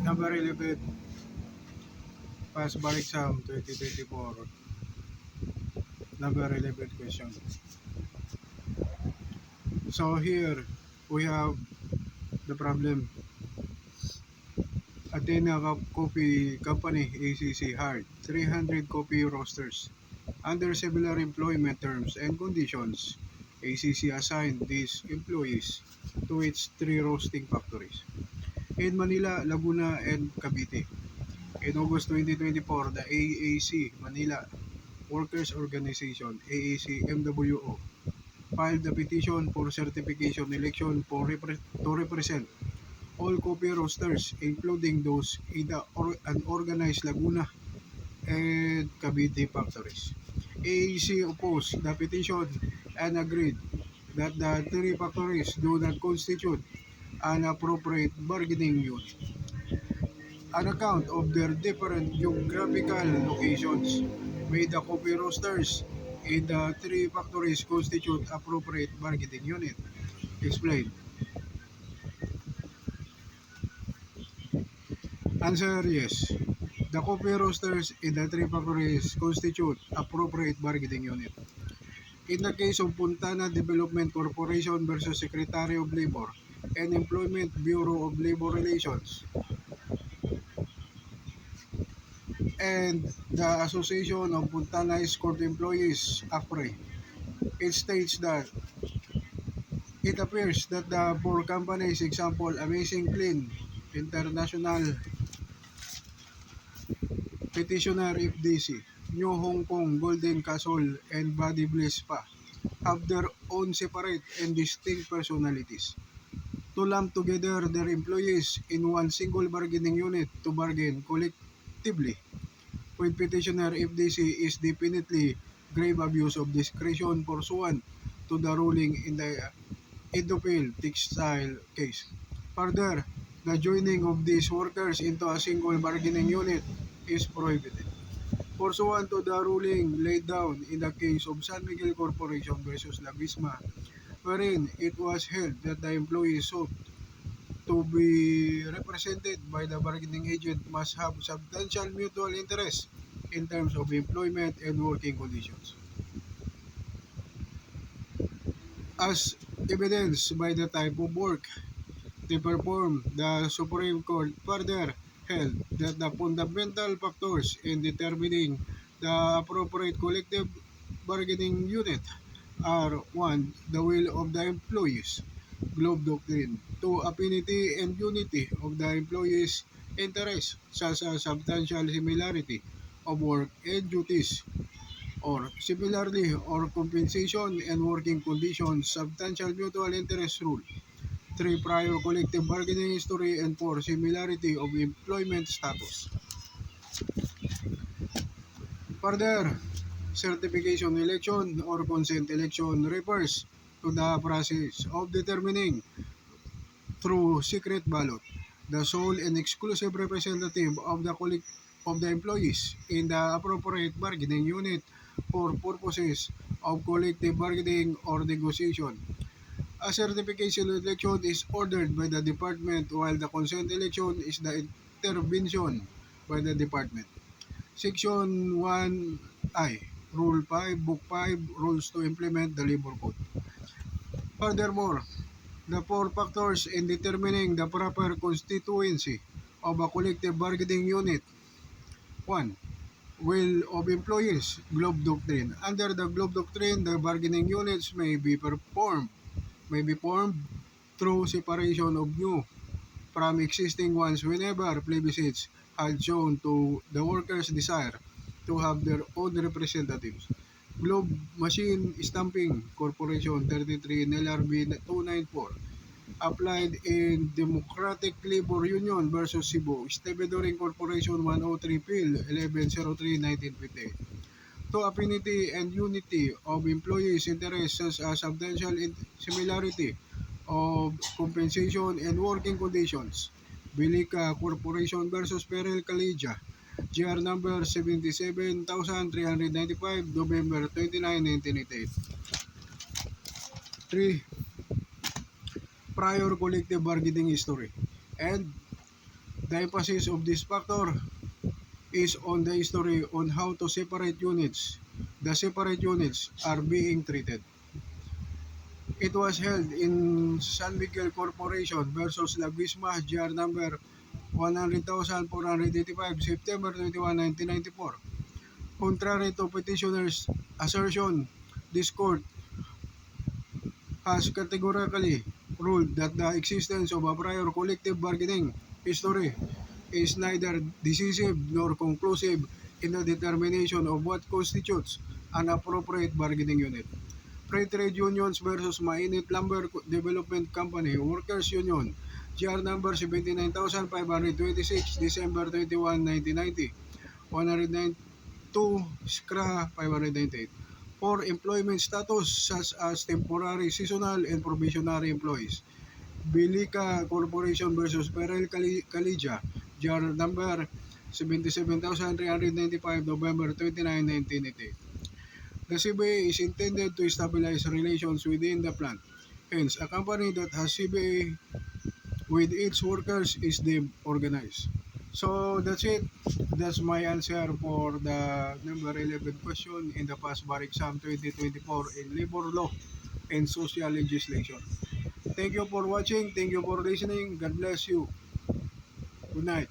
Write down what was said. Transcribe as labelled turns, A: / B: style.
A: Number 11, Past Bar Exam 2024. Number 11 question. So here we have the problem. Athena Coffee Company ACC hired 300 coffee roasters. Under similar employment terms and conditions, ACC assigned these employees to its three roasting factories in Manila, Laguna, and Cavite. In August 2024, the AAC Manila Workers Organization AAC MWO filed a petition for certification election to represent all coffee roasters, including those in the unorganized Laguna and Cavite factories. AAC opposed the petition and agreed that the three factories do not constitute an appropriate bargaining unit on account of their different geographical locations. May the coffee roasters in the three factories constitute appropriate bargaining unit? Explain. Answer yes. The coffee roasters in the three factories constitute appropriate bargaining unit. In the case of Puntana Development Corporation versus Secretary of Labor and Employment Bureau of Labor Relations and the Association of Puntana Escort Employees, AFRE, it states that it appears that the four companies, example Amazing Clean, International, Petitioner FDC, New Hong Kong, Golden Castle, and Body Bliss Spa, have their own separate and distinct personalities. To lump together their employees in one single bargaining unit to bargain collectively with Petitioner FDC is definitely grave abuse of discretion pursuant to the ruling in the Indopil textile case. Further, the joining of these workers into a single bargaining unit is prohibited. Pursuant to the ruling laid down in the case of San Miguel Corporation versus La Bisma, wherein it was held that the employees sought to be represented by the bargaining agent must have substantial mutual interest in terms of employment and working conditions. As evidenced by the type of work they perform, the Supreme Court further held that the fundamental factors in determining the appropriate collective bargaining unit are 1. The will of the employees, Globe Doctrine; 2. Affinity and unity of the employees' interests, such as substantial similarity of work and duties, or similarly, or compensation and working conditions, substantial mutual interest rule; 3. Prior collective bargaining history; and 4. Similarity of employment status. Further, certification election or consent election refers to the process of determining through secret ballot the sole and exclusive representative of the employees in the appropriate bargaining unit for purposes of collective bargaining or negotiation. A certification election is ordered by the department while the consent election is the intervention by the department. Section 1I, Rule 5, Book 5, Rules to implement the Labor Code. Furthermore, the four factors in determining the proper constituency of a collective bargaining unit. 1. Will of employees, Globe Doctrine. Under the Globe Doctrine, the bargaining units may be formed through separation of new from existing ones whenever plebiscites had shown to the workers' desire to have their own representatives. Globe Machine Stamping Corporation 33 NLRB 294 applied in Democratic Labor Union versus Cebu, Stevedoring Corporation 103 Phil 1103-1958. To affinity and unity of employees' interests such as substantial similarity of compensation and working conditions. Bilica Corporation versus Perel Calleja, GR number 77,395, November 29, 1988. 3. prior collective bargaining history. And the emphasis of this factor is on the history on how to separate units. The separate units are being treated. It was held in San Miguel Corporation versus La Guisma GR number 100,485 September 21, 1994. Contrary to petitioner's assertion, this court has categorically ruled that the existence of a prior collective bargaining history is neither decisive nor conclusive in the determination of what constitutes an appropriate bargaining unit. Free Trade Unions versus Mainit Lumber Development Company Workers Union, GR number 79,526, December 21, 1990, 192, SCRA 598. For employment status such as temporary, seasonal, and probationary employees. Bilica Corporation versus Perel Calija, GR number 77,395, November 29, 1988. The CBA is intended to stabilize relations within the plant. Hence, a company that has CBA with its workers is deemed organized. So that's it. That's my answer for the number 11 question in the past bar exam 2024 in labor law and social legislation. Thank you for watching. Thank you for listening. God bless you. Good night.